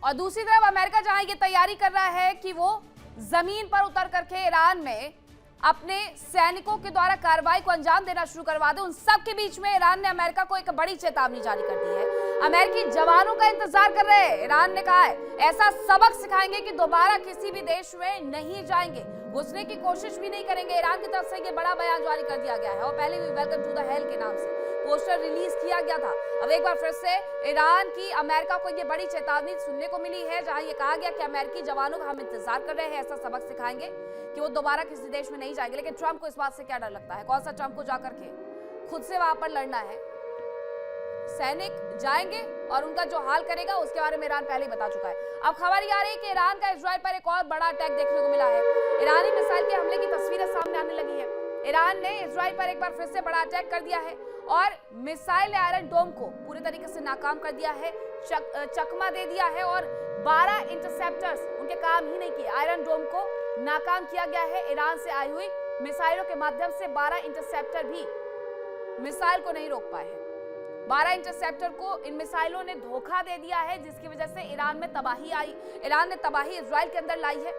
और दूसरी तरफ अमेरिका जहां ये तैयारी कर रहा है कि वो जमीन पर उतर करके ईरान में अपने सैनिकों के द्वारा कार्रवाई को अंजाम देना शुरू करवा दे, उन सब के बीच में ईरान ने अमेरिका को एक बड़ी चेतावनी जारी कर दी है। अमेरिकी जवानों का इंतजार कर रहे हैं। ईरान ने कहा है ऐसा सबक सिखाएंगे कि दोबारा किसी भी देश में नहीं जाएंगे, घुसने की कोशिश भी नहीं करेंगे। ईरान की तरफ से ये बड़ा बयान जारी कर दिया गया है और पहले भी वेलकम टू द हेल के नाम से पोस्टर रिलीज किया गया था। अब एक बार फिर से ईरान की अमेरिका को ये बड़ी चेतावनी सुनने को मिली है, जहां ये कहा गया कि अमेरिकी जवानों का हम इंतजार कर रहे हैं, ऐसा सबक सिखाएंगे कि वो दोबारा किसी देश में नहीं जाएंगे। लेकिन ट्रंप को इस बात से क्या डर लगता है? कौन सा ट्रंप को जाकर के खुद से वहां पर लड़ना है? सैनिक जाएंगे और उनका जो हाल करेगा उसके बारे में ईरान पहले ही बता चुका है। अब खबर ये आ रही है कि ईरान का इजराइल पर एक और बड़ा अटैक देखने को मिला है। ईरानी मिसाइल के हमले की तस्वीरें सामने आने लगी है। ईरान ने इजराइल पर एक बार फिर से बड़ा अटैक कर दिया है और मिसाइल आयरन डोम को पूरी तरीके से नाकाम कर दिया है, चकमा दे दिया है और 12 इंटरसेप्टर्स उनके काम ही नहीं किए। आयरन डोम को नाकाम किया गया है। ईरान से आई हुई मिसाइलों के माध्यम से 12 इंटरसेप्टर भी मिसाइल को नहीं रोक पाए हैं। 12 इंटरसेप्टर को इन मिसाइलों ने धोखा दे दिया है, जिसकी वजह से ईरान में तबाही आई। ईरान ने तबाही इजराइल के अंदर लाई है।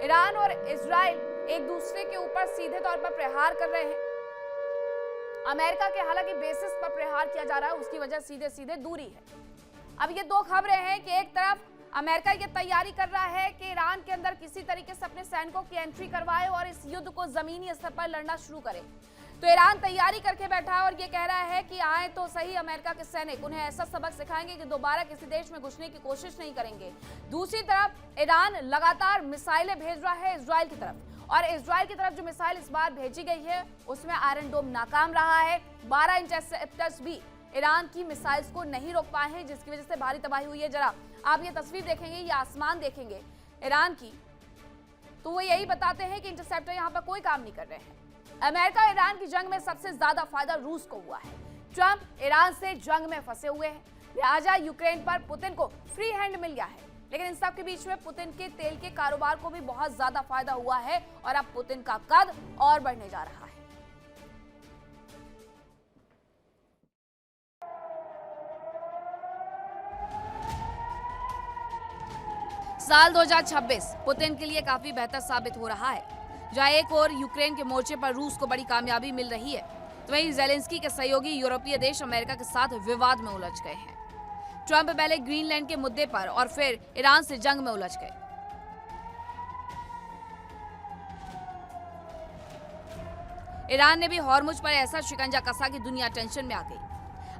ईरान और इजराइल एक दूसरे के ऊपर सीधे तौर पर प्रहार कर रहे हैं। अमेरिका के हालांकि बेसिस पर प्रहार किया जा रहा है, उसकी वजह सीधे सीधे दूरी है। अब ये दो खबरें हैं कि एक तरफ अमेरिका ये तैयारी कर रहा है कि ईरान के अंदर किसी तरीके से अपने सैनिकों की एंट्री करवाए और इस युद्ध को जमीनी स्तर पर लड़ना शुरू करे। तो ईरान तैयारी करके बैठा है और ये कह रहा है कि आए तो सही अमेरिका के सैनिक, उन्हें ऐसा सबक सिखाएंगे कि दोबारा किसी देश में घुसने की कोशिश नहीं करेंगे। दूसरी तरफ ईरान लगातार मिसाइलें भेज रहा है इजराइल की तरफ और इजराइल की तरफ जो मिसाइल इस बार भेजी गई है उसमें आयरन डोम नाकाम रहा है। 12 इंटरसेप्टर्स भी ईरान की मिसाइल्स को नहीं रोक पाए हैं, जिसकी वजह से भारी तबाही हुई है। जरा आप ये तस्वीर देखेंगे, ये आसमान देखेंगे ईरान की, तो वो यही बताते हैं कि इंटरसेप्टर यहाँ पर कोई काम नहीं कर रहे हैं। अमेरिका और ईरान की जंग में सबसे ज्यादा फायदा रूस को हुआ है। ट्रंप ईरान से जंग में फंसे हुए हैं, लिहाजा यूक्रेन पर पुतिन को फ्री हैंड मिल गया है। लेकिन इन सब के बीच में पुतिन के तेल के कारोबार को भी बहुत ज्यादा फायदा हुआ है और अब पुतिन का कद और बढ़ने जा रहा है। साल 2026 पुतिन के लिए काफी बेहतर साबित हो रहा है। जहां एक और यूक्रेन के मोर्चे पर रूस को बड़ी कामयाबी मिल रही है, तो वहीं जेलेंस्की के सहयोगी यूरोपीय देश अमेरिका के साथ विवाद में उलझ गए हैं। ट्रंप पहले ग्रीनलैंड के मुद्दे पर और फिर ईरान से जंग में उलझ गए। ईरान ने भी हॉर्मुज पर ऐसा शिकंजा कसा कि दुनिया टेंशन में आ गई।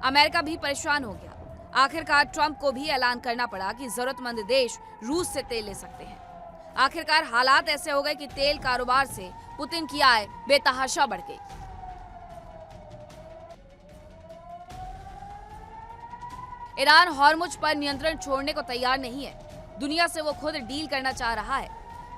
अमेरिका भी परेशान हो गया। आखिरकार ट्रंप को भी ऐलान करना पड़ा कि जरूरतमंद देश रूस से तेल ले सकते हैं। आखिरकार हालात ऐसे हो गए कि तेल कारोबार से पुतिन की आय बेतहाशा बढ़ गई। ईरान हॉर्मुज पर नियंत्रण छोड़ने को तैयार नहीं है। दुनिया से वो खुद डील करना चाह रहा है।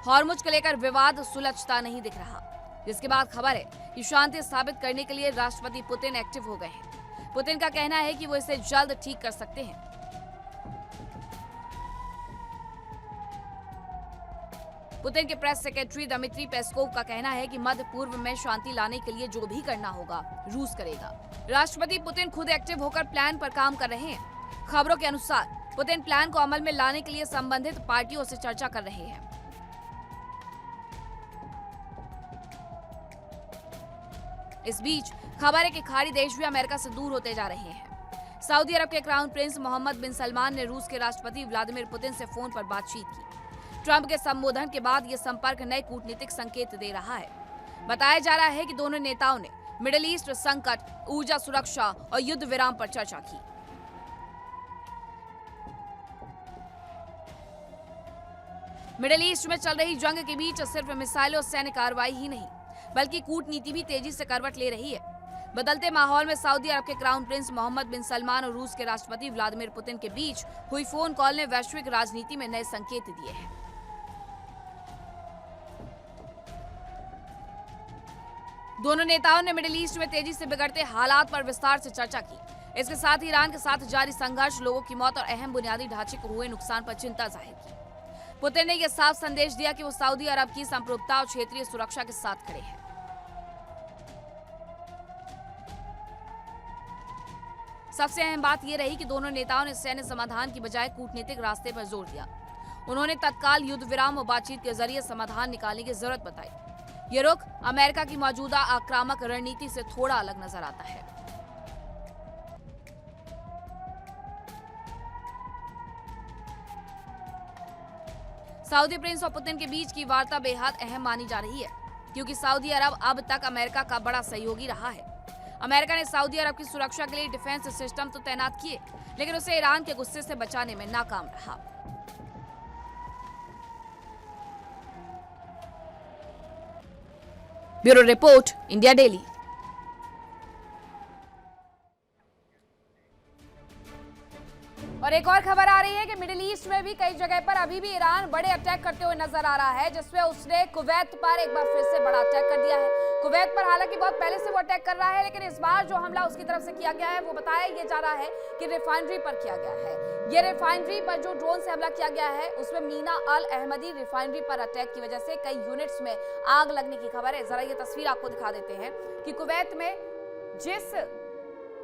हॉर्मुज को लेकर विवाद सुलझता नहीं दिख रहा, जिसके बाद खबर है कि शांति स्थापित करने के लिए राष्ट्रपति पुतिन एक्टिव हो गए हैं। पुतिन का कहना है कि वो इसे जल्द ठीक कर सकते हैं। पुतिन के प्रेस सेक्रेटरी दमित्री पेस्कोव का कहना है कि मध्य पूर्व में शांति लाने के लिए जो भी करना होगा रूस करेगा। राष्ट्रपति पुतिन खुद एक्टिव होकर प्लान पर काम कर रहे हैं। खबरों के अनुसार पुतिन प्लान को अमल में लाने के लिए संबंधित पार्टियों से चर्चा कर रहे हैं। इस बीच खबर है कि खाड़ी देश भी अमेरिका से दूर होते जा रहे हैं। सऊदी अरब के क्राउन प्रिंस मोहम्मद बिन सलमान ने रूस के राष्ट्रपति व्लादिमीर पुतिन से फोन पर बातचीत की। ट्रंप के संबोधन के बाद यह संपर्क नए कूटनीतिक संकेत दे रहा है। बताया जा रहा है कि दोनों नेताओं ने मिडिल ईस्ट संकट, ऊर्जा सुरक्षा और युद्ध विराम पर चर्चा की। मिडिल ईस्ट में चल रही जंग के बीच सिर्फ मिसाइलों और सैन्य कार्रवाई ही नहीं, बल्कि कूटनीति भी तेजी से करवट ले रही है। बदलते माहौल में सऊदी अरब के क्राउन प्रिंस मोहम्मद बिन सलमान और रूस के राष्ट्रपति व्लादिमीर पुतिन के बीच हुई फोन कॉल ने वैश्विक राजनीति में नए संकेत दिए हैं। दोनों नेताओं ने मिडिल ईस्ट में तेजी से बिगड़ते हालात पर विस्तार से चर्चा की। इसके साथ ही ईरान के साथ जारी संघर्ष, लोगों की मौत और अहम बुनियादी ढांचे को हुए नुकसान पर चिंता जाहिर की। पुतिन ने यह साफ संदेश दिया कि वो सऊदी अरब की संप्रभुता और क्षेत्रीय सुरक्षा के साथ खड़े हैं। सबसे अहम बात यह रही कि दोनों नेताओं ने सैन्य समाधान की बजाय कूटनीतिक रास्ते पर जोर दिया। उन्होंने तत्काल युद्ध विराम और बातचीत के जरिए समाधान निकालने की जरूरत बताई। ये रुख अमेरिका की मौजूदा आक्रामक रणनीति से थोड़ा अलग नजर आता है। सऊदी प्रिंस और पुतिन के बीच की वार्ता बेहद अहम मानी जा रही है, क्योंकि सऊदी अरब अब तक अमेरिका का बड़ा सहयोगी रहा है। अमेरिका ने सऊदी अरब की सुरक्षा के लिए डिफेंस सिस्टम तो तैनात किए, लेकिन उसे ईरान के गुस्से से बचाने में नाकाम रहा। Bureau report, India daily. और एक और खबर आ रही है कि मिडिल ईस्ट में भी कई जगह पर अभी भी ईरान बड़े अटैक करते हुए नजर आ रहा है, जिसमें उसने कुवैत पर एक बार फिर से बड़ा अटैक कर दिया है। कुवैत पर हालांकि बहुत पहले से वो अटैक कर रहा है, लेकिन इस बार जो हमला उसकी तरफ से किया गया है वो बताया ये जा रहा है कि रिफाइनरी पर किया गया है। ये रिफाइनरी पर जो ड्रोन से हमला किया गया है उसमें मीना अल अहमदी रिफाइनरी पर अटैक की वजह से कई यूनिट्स में आग लगने की खबर है। जरा ये तस्वीर आपको दिखा देते हैं कि कुवैत में जिस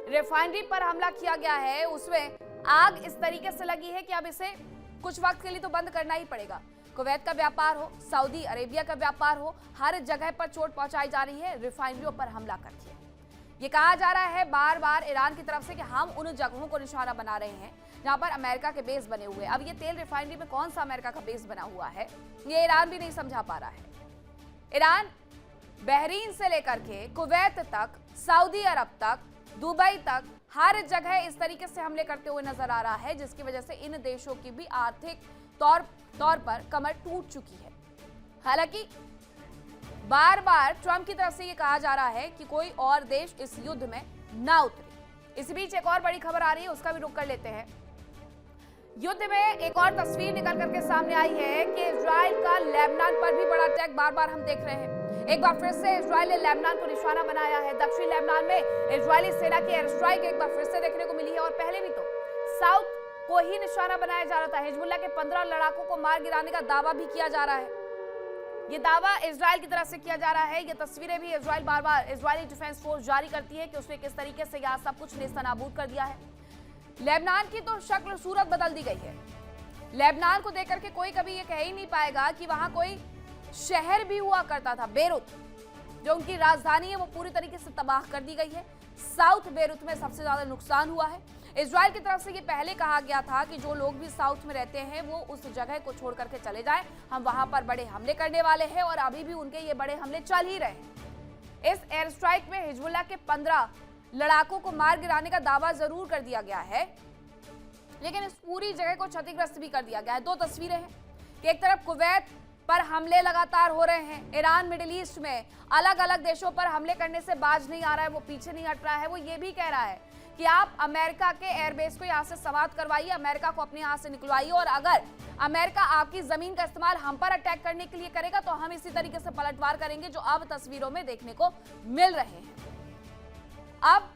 रिफाइनरी पर हमला किया गया है उसमें आग इस तरीके से लगी है कि अब इसे कुछ वक्त के लिए तो बंद करना ही पड़ेगा। कुवैत का व्यापार हो, सऊदी अरेबिया का व्यापार हो, हर जगह पर चोट पहुंचाई जा रही है रिफाइनरियों पर हमला करके। ये कहा जा रहा है बार बार ईरान की तरफ से कि हम उन जगहों को निशाना बना रहे हैं जहां पर अमेरिका के बेस बने हुए। अब ये तेल रिफाइनरी में कौन सा अमेरिका का बेस बना हुआ है ये ईरान भी नहीं समझा पा रहा है। ईरान बहरीन से लेकर के कुवैत तक, सऊदी अरब तक, दुबई तक हर जगह इस तरीके से हमले करते हुए नजर आ रहा है, जिसकी वजह से इन देशों की भी आर्थिक तौर पर कमर टूट चुकी है। हालांकि बार बार ट्रंप की तरफ से ये कहा जा रहा है कि कोई और देश इस युद्ध में ना उतरे। इस बीच एक और बड़ी खबर आ रही है, उसका भी रुख कर लेते हैं। युद्ध में एक और तस्वीर निकल करके सामने आई है कि इजराइल का लेबनान पर भी बड़ा अटैक बार बार हम देख रहे हैं। एक बार फिर से इजराइल ने लेबनान को निशाना बनाया है। दक्षिण लेबनान में इजरायली सेना की एयर स्ट्राइक एक बार फिर से देखने को मिली है, और पहले भी तो साउथ को ही निशाना बनाया जा रहा था। हिजबुल्लाह के 15 लड़ाकों को मार गिराने का दावा भी किया जा रहा है। ये दावा इजराइल की तरफ से किया जा रहा है। ये तस्वीरें भी इजराइल बार बार इजरायली डिफेंस फोर्स जारी करती है कि उसने किस तरीके से यहाँ सब कुछ नेस्तनाबूद कर दिया है। लेबनान की तो शक्ल सूरत बदल दी गई है। लेबनान को देख करके कोई कभी ये कह ही नहीं पाएगा कि वहां कोई शहर भी हुआ करता था। बेरूत जो उनकी राजधानी है वो पूरी तरीके से तबाह कर दी गई है। साउथ बेरूत में सबसे ज्यादा नुकसान हुआ है। इजराइल की तरफ से ये पहले कहा गया था कि जो लोग भी साउथ में रहते हैं वो उस जगह को छोड़ करके चले जाएं, हम वहां पर बड़े हमले करने वाले हैं, और अभी भी उनके ये बड़े हमले चल ही रहे हैं। इस एयर स्ट्राइक में हिजबुल्लाह के 15 लड़ाकों को मार गिराने का दावा जरूर कर दिया गया है, लेकिन इस पूरी जगह को क्षतिग्रस्त भी कर दिया गया है। दो तस्वीरें हैं कि एक तरफ कुवैत पर हमले लगातार हो रहे हैं, ईरान मिडिल ईस्ट में अलग अलग देशों पर हमले करने से बाज नहीं आ रहा है, वो पीछे नहीं हट रहा है। वो ये भी कह रहा है कि आप अमेरिका के एयरबेस को यहाँ से समाप्त करवाइए, अमेरिका को अपने यहाँ से निकलवाइए, और अगर अमेरिका आपकी जमीन का इस्तेमाल हम पर अटैक करने के लिए करेगा तो हम इसी तरीके से पलटवार करेंगे, जो अब तस्वीरों में देखने को मिल रहे हैं। अब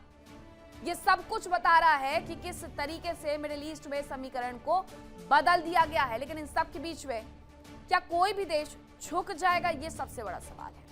ये सब कुछ बता रहा है कि किस तरीके से मिडिल ईस्ट में समीकरण को बदल दिया गया है, लेकिन इन सब के बीच में क्या कोई भी देश झुक जाएगा, ये सबसे बड़ा सवाल है।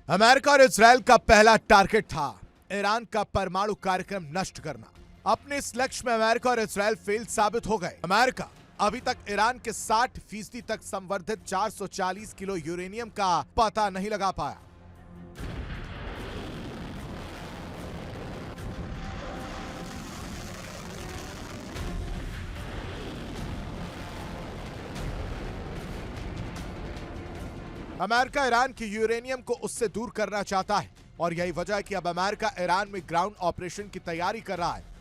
अमेरिका और इजरायल का पहला टारगेट था ईरान का परमाणु कार्यक्रम नष्ट करना। अपने इस लक्ष्य में अमेरिका और इजरायल फेल साबित हो गए। अमेरिका अभी तक ईरान के 60% तक संवर्धित 440 किलो यूरेनियम का पता नहीं लगा पाया। अमेरिका ईरान की यूरेनियम को उससे दूर करना चाहता है, और यही वजह है कि अब अमेरिका ईरान में ग्राउंड ऑपरेशन की तैयारी कर रहा है।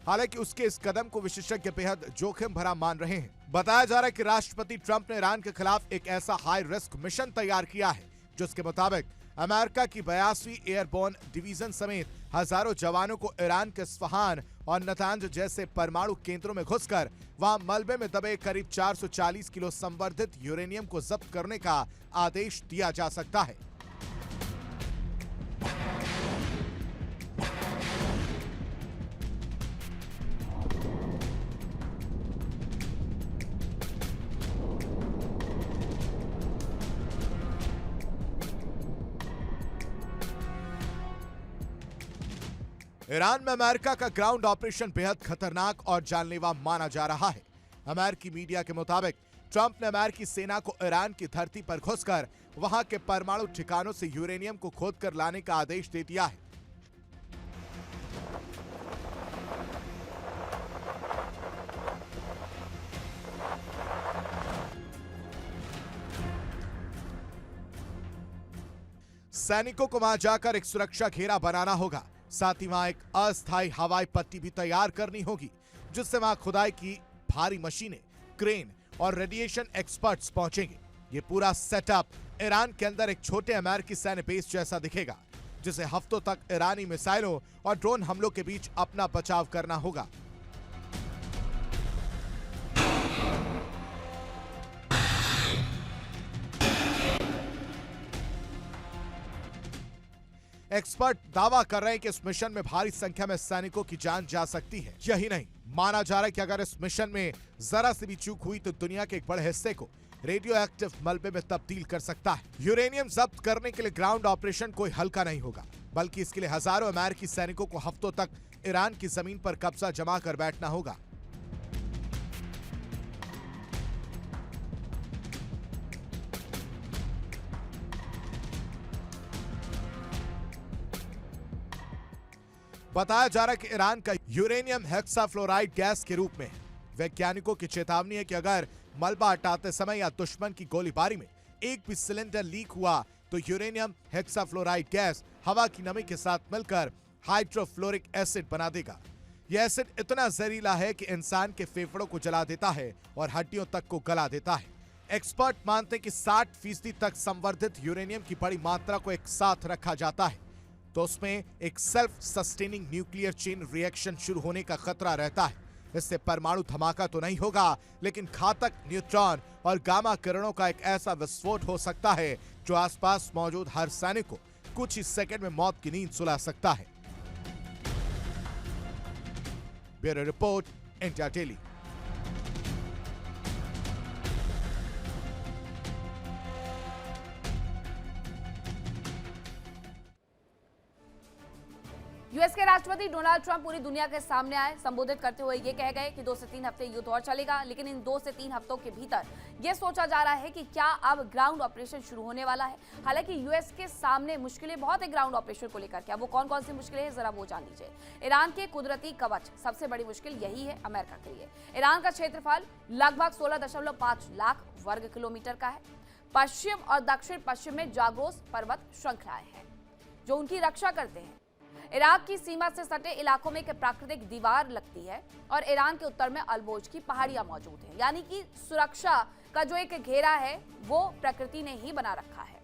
हालांकि उसके इस कदम को विशेषज्ञ बेहद जोखिम भरा मान रहे हैं। बताया जा रहा है कि राष्ट्रपति ट्रंप ने ईरान के खिलाफ एक ऐसा हाई रिस्क मिशन तैयार किया है जिसके मुताबिक अमेरिका की 82वीं एयरबोर्न डिवीजन समेत हजारों जवानों को ईरान के इस्फहान और नतांज जैसे परमाणु केंद्रों में घुसकर वहां मलबे में दबे करीब 440 किलो संवर्धित यूरेनियम को जब्त करने का आदेश दिया जा सकता है। ईरान में अमेरिका का ग्राउंड ऑपरेशन बेहद खतरनाक और जानलेवा माना जा रहा है। अमेरिकी मीडिया के मुताबिक ट्रंप ने अमेरिकी सेना को ईरान की धरती पर घुसकर वहां के परमाणु ठिकानों से यूरेनियम को खोदकर लाने का आदेश दे दिया है। सैनिकों को वहां जाकर एक सुरक्षा घेरा बनाना होगा। साथ ही वहां एक अस्थायी हवाई पट्टी भी तैयार करनी होगी, जिससे वहां खुदाई की भारी मशीनें, क्रेन और रेडिएशन एक्सपर्ट्स पहुंचेंगे। ये पूरा सेटअप ईरान के अंदर एक छोटे अमेरिकी सैन्य बेस जैसा दिखेगा, जिसे हफ्तों तक ईरानी मिसाइलों और ड्रोन हमलों के बीच अपना बचाव करना होगा। एक्सपर्ट दावा कर रहे हैं कि इस मिशन में भारी संख्या में सैनिकों की जान जा सकती है। यही नहीं, माना जा रहा है कि अगर इस मिशन में जरा सी भी चूक हुई तो दुनिया के एक बड़े हिस्से को रेडियो एक्टिव मलबे में तब्दील कर सकता है। यूरेनियम जब्त करने के लिए ग्राउंड ऑपरेशन कोई हल्का नहीं होगा, बल्कि इसके लिए हजारों अमेरिकी सैनिकों को हफ्तों तक ईरान की जमीन पर कब्जा जमा कर बैठना होगा। बताया जा रहा है कि ईरान का यूरेनियम हेक्साफ्लोराइड गैस के रूप में है। वैज्ञानिकों की चेतावनी है कि अगर मलबा हटाते समय या दुश्मन की गोलीबारी में एक भी सिलेंडर लीक हुआ तो यूरेनियम हेक्साफ्लोराइड गैस हवा की नमी के साथ मिलकर हाइड्रोफ्लोरिक एसिड बना देगा। यह एसिड इतना जहरीला है कि इंसान के फेफड़ों को जला देता है और हड्डियों तक को गला देता है। एक्सपर्ट मानते हैं कि 60% तक संवर्धित यूरेनियम की बड़ी मात्रा को एक साथ रखा जाता है तो उसमें एक self sustaining nuclear chain reaction शुरू होने का खतरा रहता है। इससे परमाणु धमाका तो नहीं होगा, लेकिन घातक न्यूट्रॉन और गामा किरणों का एक ऐसा विस्फोट हो सकता है जो आसपास मौजूद हर सैनिक को कुछ ही सेकंड में मौत की नींद सुला सकता है। Bureau report, India daily. US के राष्ट्रपति डोनाल्ड ट्रंप पूरी दुनिया के सामने आए। संबोधित करते हुए ये कह गए कि 2 से 3 हफ्ते युद्ध और चलेगा, लेकिन इन 2 से 3 हफ्तों के भीतर ये सोचा जा रहा है कि क्या अब ग्राउंड ऑपरेशन शुरू होने वाला है। हालांकि यूएस के सामने मुश्किलें बहुत है ग्राउंड ऑपरेशन को लेकर के। अब वो कौन कौन सी मुश्किलें हैं जरा वो जान लीजिए। ईरान के कुदरती कवच सबसे बड़ी मुश्किल यही है अमेरिका के लिए। ईरान का क्षेत्रफल लगभग 16.5 लाख वर्ग किलोमीटर का है। पश्चिम और दक्षिण पश्चिम में जाग्रोस पर्वत श्रृंखलाएं हैं जो उनकी रक्षा करते हैं। इराक की सीमा से सटे इलाकों में एक प्राकृतिक दीवार लगती है और ईरान के उत्तर में अल्बोज की पहाड़ियां मौजूद हैं। यानी कि सुरक्षा का जो एक घेरा है वो प्रकृति ने ही बना रखा है।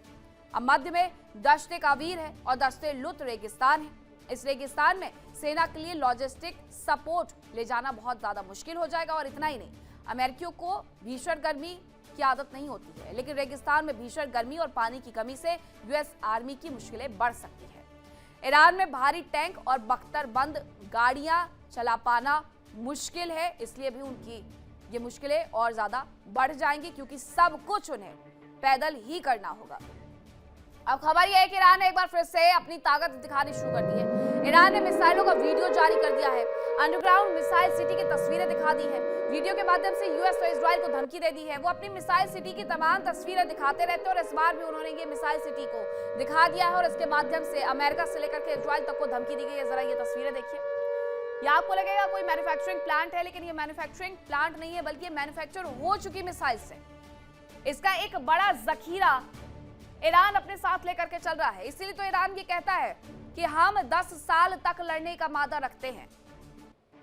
अब मध्य में दश्ते कावीर है और दश्ते लुत रेगिस्तान है। इस रेगिस्तान में सेना के लिए लॉजिस्टिक सपोर्ट ले जाना बहुत ज्यादा मुश्किल हो जाएगा। और इतना ही नहीं, अमेरिकियों को भीषण गर्मी की आदत नहीं होती है, लेकिन रेगिस्तान में भीषण गर्मी और पानी की कमी से यूएस आर्मी की मुश्किलें बढ़ सकती है। ईरान में भारी टैंक और बख्तरबंद गाड़ियां चला पाना मुश्किल है, इसलिए भी उनकी ये मुश्किलें और ज्यादा बढ़ जाएंगी, क्योंकि सब कुछ उन्हें पैदल ही करना होगा। अब खबर यह है कि ईरान ने एक बार फिर से अपनी ताकत दिखानी शुरू कर दी है। ईरान ने मिसाइलों का वीडियो जारी कर दिया है। अंडरग्राउंड मिसाइल सिटी की तस्वीरें दिखा दी है। वीडियो के माध्यम से यूएस और इजराइल को धमकी दे दी है। वो अपनी मिसाइल सिटी की तमाम तस्वीरें दिखाते रहते हैं और इस बार भी उन्होंने ये मिसाइल सिटी को दिखा दिया है और इसके माध्यम से अमेरिका से लेकर के इजराइल तक को धमकी दी गई है। जरा ये तस्वीरें देखिए। ये आपको लगेगा कोई मैन्युफैक्चरिंग प्लांट है, लेकिन ये मैन्युफैक्चरिंग प्लांट नहीं है, बल्कि मैन्युफैक्चर हो चुकी मिसाइल से इसका एक बड़ा जखीरा ईरान अपने साथ लेकर के चल रहा है। इसीलिए तो ईरान ये कहता है कि हम 10 साल तक लड़ने का मादा रखते हैं।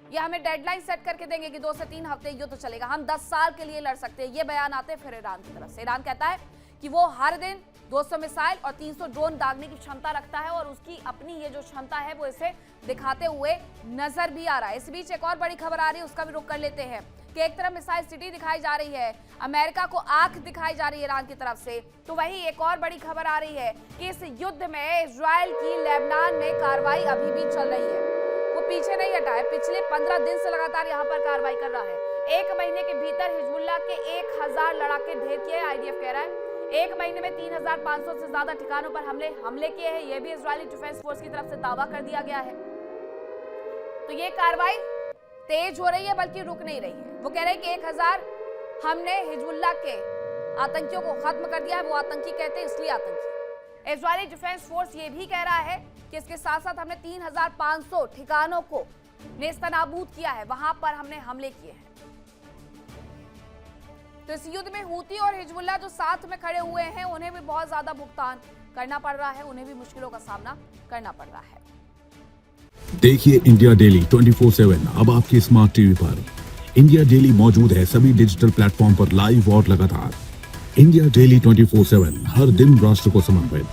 ये हमें डेडलाइन सेट करके देंगे कि 2 से 3 हफ्ते युद्ध चलेगा, हम 10 साल के लिए लड़ सकते हैं। ये बयान आते हैं फिर ईरान की तरफ से। ईरान कहता है कि वो हर दिन 200 मिसाइल और 300 ड्रोन दागने की क्षमता रखता है और उसकी अपनी ये जो क्षमता है वो इसे दिखाते हुए नजर भी आ रहा है। इस बीच एक और बड़ी खबर आ रही है, उसका भी रुख कर लेते हैं कि एक तरफ मिसाइल सिटी दिखाई जा रही है, अमेरिका को आंख दिखाई जा रही है ईरान की तरफ से, तो वहीं एक और बड़ी खबर आ रही है कि इस युद्ध में इजराइल की लेबनान में कार्रवाई अभी भी चल रही है। वो पीछे नहीं हटा है, पिछले 15 दिन से लगातार यहाँ पर कार्रवाई कर रहा है। 1 महीने के भीतर हिजबुल्लाह के 1000 लड़ाके ढेर किए, आईडीएफ कह रहा है। 1 महीने में 3500 से ज्यादा ठिकानों पर हमले किए हैं, यह भी इजरायली डिफेंस फोर्स की तरफ से दावा कर दिया गया है। तो ये कार्रवाई तेज हो रही है, बल्कि रुक नहीं रही है। वो कह रहे हैं कि 1000 हमने हिजबुल्लाह के आतंकियों को खत्म कर दिया है। वो आतंकी कहते हैं इसलिए आतंकी। इजरायली डिफेंस फोर्स ये भी कह रहा है कि इसके साथ साथ हमने 3500 ठिकानों को नेस्तनाबूद किया है, वहां पर हमने हमले किए हैं। तो इस युद्ध में हूती और हिजबुल्लाह जो साथ में खड़े हुए हैं, उन्हें भी बहुत ज्यादा भुगतान करना पड़ रहा है, उन्हें भी मुश्किलों का सामना करना पड़ रहा है। देखिए इंडिया डेली 24/7 अब आपके स्मार्ट टीवी पर। इंडिया डेली मौजूद है सभी डिजिटल प्लेटफॉर्म पर लाइव और लगातार। इंडिया डेली 24/7 हर दिन राष्ट्र को समर्पित।